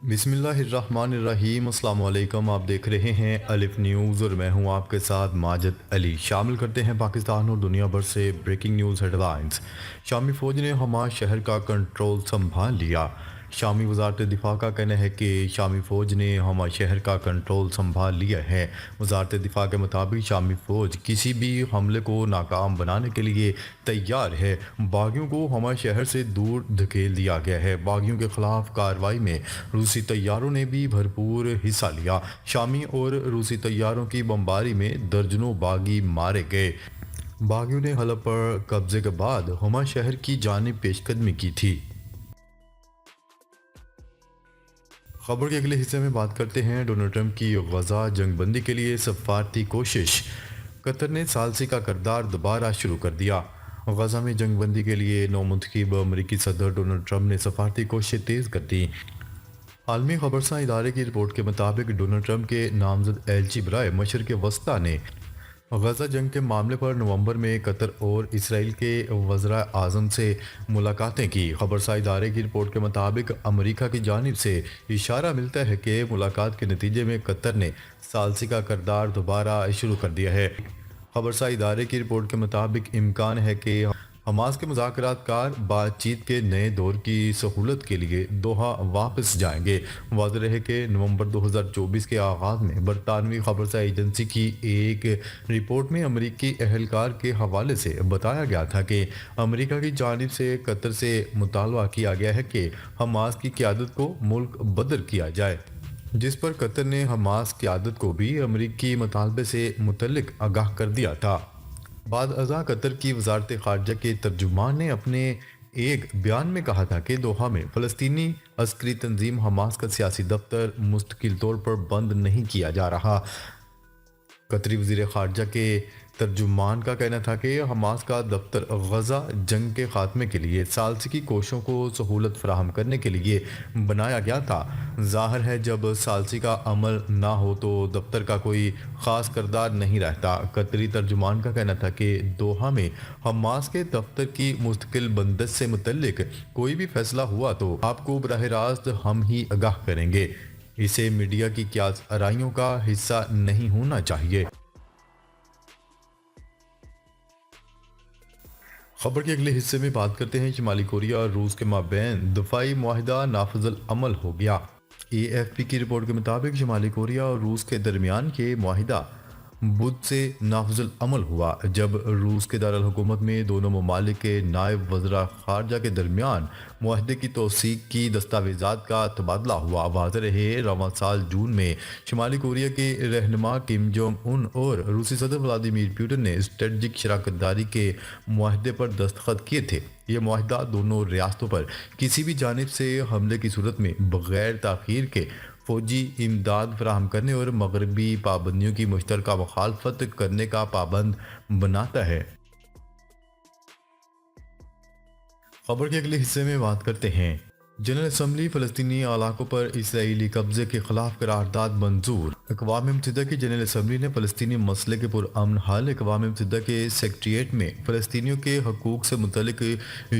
बिस्मिल्लाहिर्रहमानिर्रहीम। अस्सलाम वालेकुम। आप देख रहे हैं अलिफ न्यूज़ और मैं हूं आपके साथ माजिद अली। शामिल करते हैं पाकिस्तान और दुनिया भर से ब्रेकिंग न्यूज़ हेडलाइंस। शामी फ़ौज ने हमा शहर का कंट्रोल संभाल लिया। शामी वजारत दिफा का कहना है कि शामी फ़ौज ने हमा शहर का कंट्रोल संभाल लिया है। वजारत दिफा के मुताबिक शामी फ़ौज किसी भी हमले को नाकाम बनाने के लिए तैयार है। बागियों को हमा शहर से दूर धकेल दिया गया है। बागियों के खिलाफ कार्रवाई में रूसी तैयारों ने भी भरपूर हिस्सा लिया। शामी और रूसी तैयारों की बमबारी में दर्जनों बागी मारे गए। बागियों ने हलब पर कब्जे के बाद हमा शहर की जानिब पेशकदमी की थी। खबर के अगले हिस्से में बात करते हैं डोनाल्ड ट्रंप की गजा जंगबंदी के लिए सफारती कोशिश। कतर ने सालसी का किरदार दोबारा शुरू कर दिया। गजा में जंगबंदी के लिए नौमुंतखब अमरीकी सदर डोनाल्ड ट्रंप ने सफारती कोशिशें तेज़ कर दी। आलमी खबरसां इदारे की रिपोर्ट के मुताबिक डोनाल्ड ट्रंप के नामजद एलची बराए मशरक़ वस्ता ने गजा जंग के मामले पर नवंबर में कतर और इसराइल के वज़रा आज़म से मुलाकातें की। खबरसां इदारे की रिपोर्ट के मुताबिक अमेरिका की जानिब से इशारा मिलता है कि मुलाकात के नतीजे में कतर ने सालसी का किरदार दोबारा शुरू कर दिया है। खबरसां इदारे की रिपोर्ट के मुताबिक इम्कान है कि हमास के मुज़ाकरातकार बातचीत के नए दौर की सहूलत के लिए दोहा वापस जाएंगे। वाज़ेह रहे कि नवंबर 2024 के आगाज़ में बरतानवी खबरसा एजेंसी की एक रिपोर्ट में अमरीकी एहलकार के हवाले से बताया गया था कि अमरीका की जानिब से कतर से मुतालबा किया गया है कि हमास की क़यादत को मुल्क बदर किया जाए, जिस पर कतर ने हमास क़यादत को भी अमरीकी मुतालबे से मुतल्लिक आगाह कर दिया था। बाद अज़ा कतर की वजारत ख़ारजा के तर्जुमान ने अपने एक बयान में कहा था कि दोहा में फ़लस्तीनी अस्करी तंजीम हमास का सियासी दफ्तर मुस्तकिल तौर पर बंद नहीं किया जा रहा। कतरी वज़ीर ख़ारजा के तर्जुमान का कहना था कि हमास का दफ्तर गजा जंग के खात्मे के लिए सालसी की कोशिशों को सहूलत फराहम करने के लिए बनाया गया था। ज़ाहिर है जब सालसी का अमल ना हो तो दफ्तर का कोई ख़ास किरदार नहीं रहता। कतरी तर्जुमान का कहना था कि दोहा में हमास के दफ्तर की मुस्तकिल बंदश से मुतल्लिक कोई भी फैसला हुआ तो आपको बराह रास्त हम ही आगाह करेंगे। इसे मीडिया की क्यास आराइयों का हिस्सा नहीं होना चाहिए। खबर के अगले हिस्से में बात करते हैं शुमाली कोरिया और रूस के माबैन दफाई मुआहिदा नाफिजुल अमल हो गया। AFP की रिपोर्ट के मुताबिक शुमाली कोरिया और रूस के दरमियान के मुआहिदा बुध से नाफिजुल अमल हुआ, जब रूस के दारुल हुकूमत में दोनों ममालिक के नायब वज़रा ख़ारजा के दरमियान मुआहदे की तौसीक की दस्तावेज़ात का तबादला हुआ। वाज़ेह रहे रवां साल जून में शुमाली कोरिया के रहनुमा किम जोंग उन और रूसी सदर व्लादिमीर पुतिन ने स्ट्रेटजिक शराकत दारी के मुआहदे पर दस्तखत किए थे। यह मुआहदा दोनों रियासतों पर किसी भी जानिब से हमले की सूरत में बग़ैर ताख़ीर के फ़ौजी इमदाद फराहम करने और मगरबी पाबंदियों की मुश्तरका मुखालफत करने का पाबंद बनाता है। खबर के अगले हिस्से में बात करते हैं जनरल असम्बली फ़लस्तीनी इलाकों पर इसराइली कब्जे के खिलाफ करारदाद मंजूर। अक़वाम मुत्तहिदा की जनरल असम्बली ने फ़लस्तीनी मसले के पुरअमन हल अक़वाम मुत्तहिदा के सेक्रेटेरिएट में फ़लस्तीनियों के हकूक़ से मुतल्लिक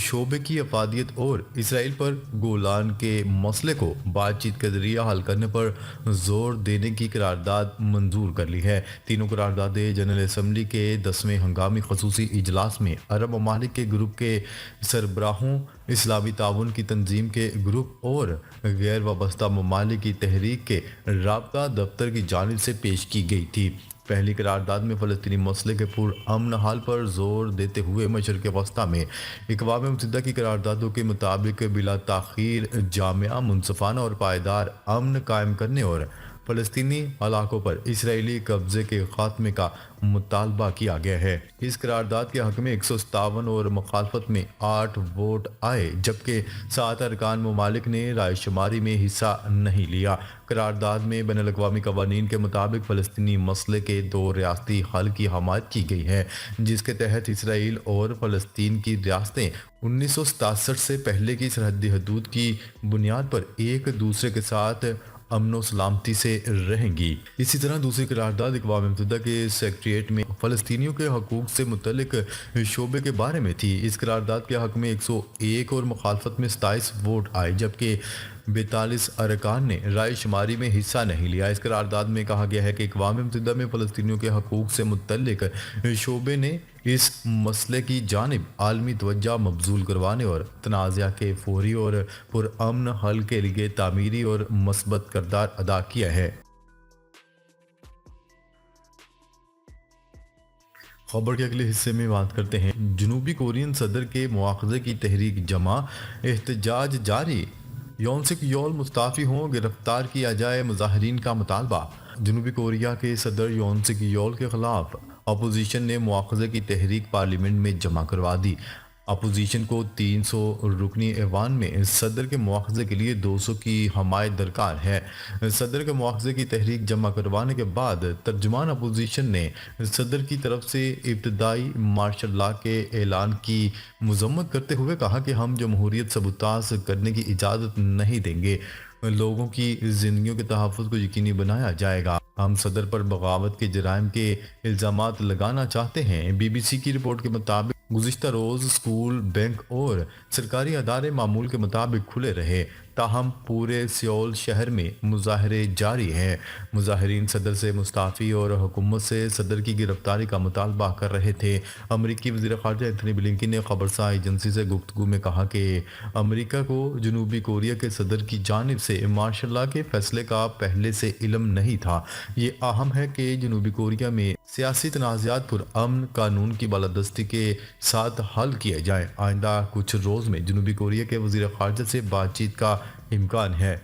शोबे की अफादियत और इसराइल पर गोलान के मसले को बातचीत के ज़रिए हल करने पर ज़ोर देने की करारदाद मंजूर कर ली है। तीनों करारदादें जनरल असम्बली के 10वें हंगामी खसूसी इजलास में अरब ममालिक के ग्रुप के सरबराहों, इस्लामी ताउन की तंजीम के ग्रुप और गैर वाबस्ता ममालिक की तहरीक के राब्ता दफ्तर की जानिब से पेश की गई थी। पहली करारदाद में फ़लस्तीनी मसले के पुरअमन हाल पर जोर देते हुए मशरक़ वस्ता में अक़वाम मुत्तहिदा की करारदादों के मुताबिक बिला ताख़ीर जामिया, मुनसफ़ाना और पायदार अमन कायम करने और फ़लस्तीनी इलाकों पर इसराइली कब्ज़े के ख़ात्मे का मुतालबा किया गया है। इस करारदाद के हक़ में 157 और मुखालफत में 8 वोट आए, जबकि 7 अरकान ममालिक ने रायशुमारी में हिस्सा नहीं लिया। करारदाद में बैनुल अक़वामी क़वानीन के मुताबिक फ़लस्तीनी मसले के 2 रियासती हल की हमायत की गई है, जिसके तहत इसराइल और फ़लस्तीन की रियासतें 1967 से पहले की सरहदी हदूद की बुनियाद पर एक दूसरे के साथ अमन सलामती से रहेंगी। इसी तरह दूसरी करारदाद अक़वाम मुत्तहिदा के सेक्रेटेरिएट में फ़लस्तीनियों के हकूक़ से मुतल्लिक शोबे के बारे में थी। इस करारदाद के हक़ में 101 और मुखालफत में 27 वोट आए, जबकि 42 ارکان نے رائے شماری میں حصہ نہیں لیا۔ اس قرارداد میں کہا گیا ہے کہ اقوام متحدہ میں فلسطینیوں کے حقوق سے متعلق شعبے نے اس مسئلے کی جانب عالمی توجہ مبذول کروانے اور تنازع کے فوری اور پرامن حل کے لیے تعمیری اور مثبت کردار ادا کیا ہے۔ خبر کے اگلے حصے میں بات کرتے ہیں جنوبی کورین صدر کے مواخذے کی تحریک جمع، احتجاج جاری، یون سک یول مستعفی ہوں، گرفتار کیا جائے، مظاہرین کا مطالبہ۔ جنوبی کوریا کے صدر یون سک یول کے خلاف اپوزیشن نے مواخذے کی تحریک پارلیمنٹ میں جمع کروا دی۔ اپوزیشن کو 300 رکنی ایوان میں صدر کے مواخذے کے لیے 200 کی حمایت درکار ہے۔ صدر کے مواخذے کی تحریک جمع کروانے کے بعد ترجمان اپوزیشن نے صدر کی طرف سے ابتدائی مارشل لا کے اعلان کی مذمت کرتے ہوئے کہا کہ ہم جمہوریت سبوتاژ کرنے کی اجازت نہیں دیں گے، لوگوں کی زندگیوں کے تحفظ کو یقینی بنایا جائے گا۔ ہم صدر پر بغاوت کے جرائم کے الزامات لگانا چاہتے ہیں۔ بی بی سی کی رپورٹ کے مطابق گزشتہ روز اسکول، بینک اور سرکاری ادارے معمول کے مطابق کھلے رہے، تاہم پورے سیول شہر میں مظاہرے جاری ہیں۔ مظاہرین صدر سے مستعفی اور حکومت سے صدر کی گرفتاری کا مطالبہ کر رہے تھے۔ امریکی وزیر خارجہ اینتھنی بلنکن نے خبرساز ایجنسی سے گفتگو میں کہا کہ امریکہ کو جنوبی کوریا کے صدر کی جانب سے مارشل لا کے فیصلے کا پہلے سے علم نہیں تھا۔ یہ اہم ہے کہ جنوبی کوریا میں سیاسی تنازعات پرامن قانون کی بالادستی کے ساتھ حل کیے جائیں۔ آئندہ کچھ روز میں جنوبی کوریا کے وزیر خارجہ سے بات چیت کا امکان ہے۔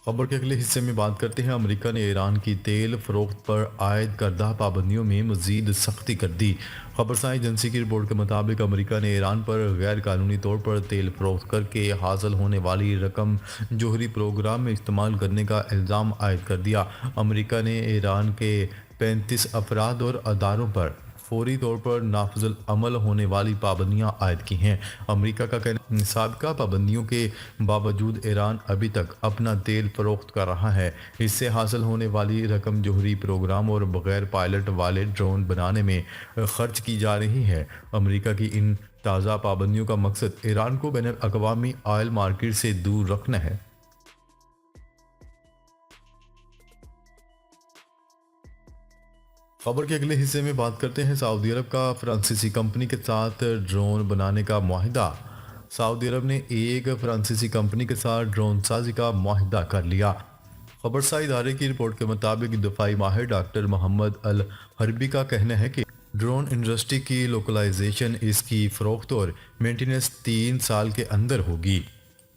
خبر کے اگلے حصے میں بات کرتے ہیں امریکہ نے ایران کی تیل فروخت پر عائد کردہ پابندیوں میں مزید سختی کر دی۔ خبرساز ایجنسی کی رپورٹ کے مطابق امریکہ نے ایران پر غیر قانونی طور پر تیل فروخت کر کے حاصل ہونے والی رقم جوہری پروگرام میں استعمال کرنے کا الزام عائد کر دیا۔ امریکہ نے ایران کے 35 افراد اور اداروں پر فوری طور پر نافذ العمل ہونے والی پابندیاں عائد کی ہیں۔ امریکہ کا کہنا ہے سابقہ پابندیوں کے باوجود ایران ابھی تک اپنا تیل فروخت کر رہا ہے۔ اس سے حاصل ہونے والی رقم جوہری پروگرام اور بغیر پائلٹ والے ڈرون بنانے میں خرچ کی جا رہی ہے۔ امریکہ کی ان تازہ پابندیوں کا مقصد ایران کو بین الاقوامی آئل مارکیٹ سے دور رکھنا ہے۔ خبر کے اگلے حصے میں بات کرتے ہیں سعودی عرب کا فرانسیسی کمپنی کے ساتھ ڈرون بنانے کا معاہدہ۔ سعودی عرب نے ایک فرانسیسی کمپنی کے ساتھ ڈرون سازی کا معاہدہ کر لیا۔ خبرساز ادارے کی رپورٹ کے مطابق دفاعی ماہر ڈاکٹر محمد الحربی کا کہنا ہے کہ ڈرون انڈسٹری کی لوکلائزیشن، اس کی فروخت اور مینٹیننس 3 سال کے اندر ہوگی،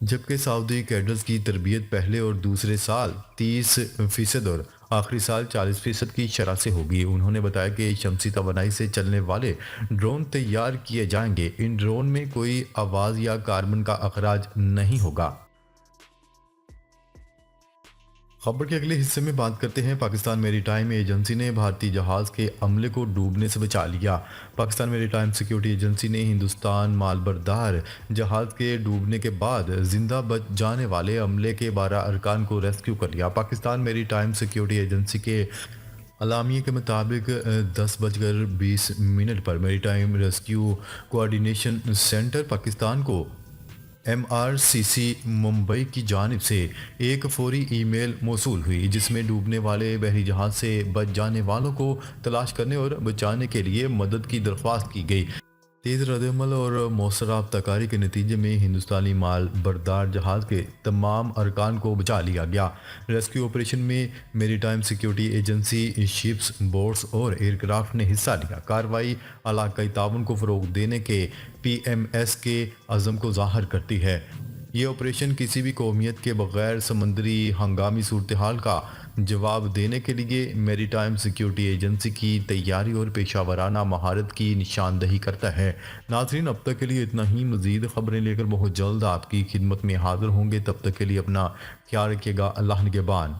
جبکہ سعودی کیڈرز کی تربیت پہلے اور دوسرے سال 30% اور آخری سال 40% کی شرح سے ہوگی۔ انہوں نے بتایا کہ شمسی توانائی سے چلنے والے ڈرون تیار کیے جائیں گے۔ ان ڈرون میں کوئی آواز یا کاربن کا اخراج نہیں ہوگا۔ خبر کے اگلے حصے میں بات کرتے ہیں پاکستان میری ٹائم ایجنسی نے بھارتی جہاز کے عملے کو ڈوبنے سے بچا لیا۔ پاکستان میری ٹائم سیکیورٹی ایجنسی نے ہندوستان مالبردار جہاز کے ڈوبنے کے بعد زندہ بچ جانے والے عملے کے 12 ارکان کو ریسکیو کر لیا۔ پاکستان میری ٹائم سیکیورٹی ایجنسی کے اعلامیے کے مطابق 10:20 پر میری time rescue coordination centre Pakistan کو MRCC ممبئی کی جانب سے ایک فوری ای میل موصول ہوئی، جس میں ڈوبنے والے بحری جہاز سے بچ جانے والوں کو تلاش کرنے اور بچانے کے لیے مدد کی درخواست کی گئی۔ تیز رد عمل اور مؤثر رابطہ کاری کے نتیجے میں ہندوستانی مال بردار جہاز کے تمام ارکان کو بچا لیا گیا۔ ریسکیو آپریشن میں maritime security agency, ships, boats اور ایئر کرافٹ نے حصہ لیا۔ کارروائی علاقائی تعاون کو فروغ دینے کے PMS کے عزم کو ظاہر کرتی ہے۔ یہ آپریشن کسی بھی قومیت کے بغیر سمندری ہنگامی صورتحال کا جواب دینے کے لیے میری ٹائم سیکیورٹی ایجنسی کی تیاری اور پیشہ ورانہ مہارت کی نشاندہی کرتا ہے۔ ناظرین، اب تک کے لیے اتنا ہی۔ مزید خبریں لے کر بہت جلد آپ کی خدمت میں حاضر ہوں گے۔ تب تک کے لیے اپنا خیال رکھیے گا۔ اللہ نگہبان۔